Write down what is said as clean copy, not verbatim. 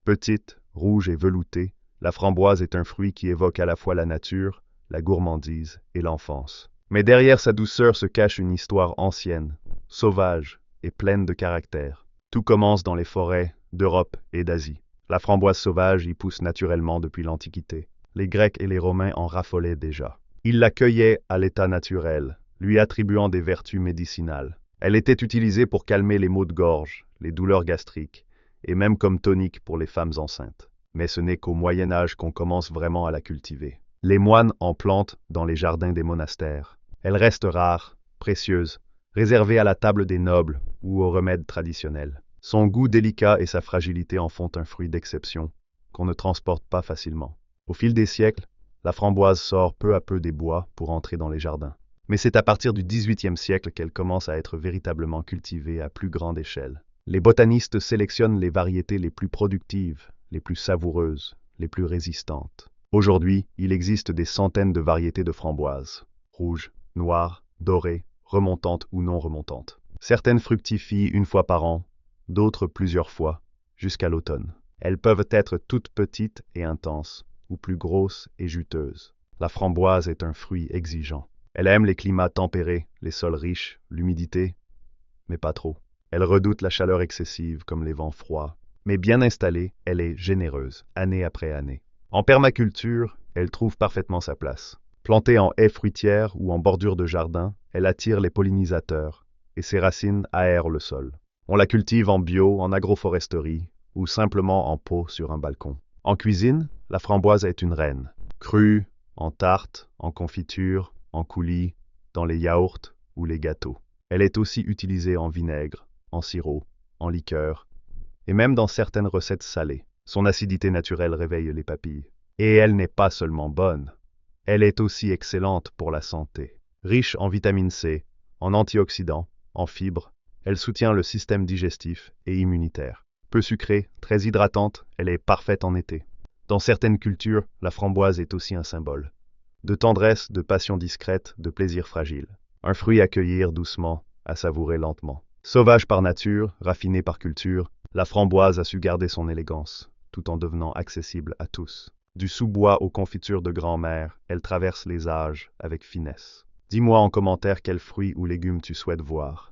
Petite, rouge et veloutée, la framboise est un fruit qui évoque à la fois la nature, la gourmandise et l'enfance. Mais derrière sa douceur se cache une histoire ancienne, sauvage et pleine de caractère. Tout commence dans les forêts d'Europe et d'Asie. La framboise sauvage y pousse naturellement depuis l'Antiquité. Les Grecs et les Romains en raffolaient déjà. Ils la cueillaient à l'état naturel, lui attribuant des vertus médicinales. Elle était utilisée pour calmer les maux de gorge, les douleurs gastriques, et même comme tonique pour les femmes enceintes. Mais ce n'est qu'au Moyen Âge qu'on commence vraiment à la cultiver. Les moines en plantent dans les jardins des monastères. Elle reste rare, précieuse, réservée à la table des nobles ou aux remèdes traditionnels. Son goût délicat et sa fragilité en font un fruit d'exception, qu'on ne transporte pas facilement. Au fil des siècles, la framboise sort peu à peu des bois pour entrer dans les jardins. Mais c'est à partir du XVIIIe siècle qu'elle commence à être véritablement cultivée à plus grande échelle. Les botanistes sélectionnent les variétés les plus productives, les plus savoureuses, les plus résistantes. Aujourd'hui, il existe des centaines de variétés de framboises, rouges, noires, dorées, remontantes ou non remontantes. Certaines fructifient une fois par an, d'autres plusieurs fois, jusqu'à l'automne. Elles peuvent être toutes petites et intenses, ou plus grosses et juteuses. La framboise est un fruit exigeant. Elle aime les climats tempérés, les sols riches, l'humidité, mais pas trop. Elle redoute la chaleur excessive comme les vents froids. Mais bien installée, elle est généreuse, année après année. En permaculture, elle trouve parfaitement sa place. Plantée en haies fruitières ou en bordure de jardin, elle attire les pollinisateurs et ses racines aèrent le sol. On la cultive en bio, en agroforesterie ou simplement en pot sur un balcon. En cuisine, la framboise est une reine. Crue, en tarte, en confiture, en coulis, dans les yaourts ou les gâteaux. Elle est aussi utilisée en vinaigre, en sirop, en liqueur et même dans certaines recettes salées. Son acidité naturelle réveille les papilles. Et elle n'est pas seulement bonne, elle est aussi excellente pour la santé. Riche en vitamine C, en antioxydants, en fibres, elle soutient le système digestif et immunitaire. Peu sucrée, très hydratante, elle est parfaite en été. Dans certaines cultures, la framboise est aussi un symbole. De tendresse, de passion discrète, de plaisir fragile. Un fruit à cueillir doucement, à savourer lentement. Sauvage par nature, raffinée par culture, la framboise a su garder son élégance, tout en devenant accessible à tous. Du sous-bois aux confitures de grand-mère, elle traverse les âges avec finesse. Dis-moi en commentaire quels fruits ou légumes tu souhaites voir.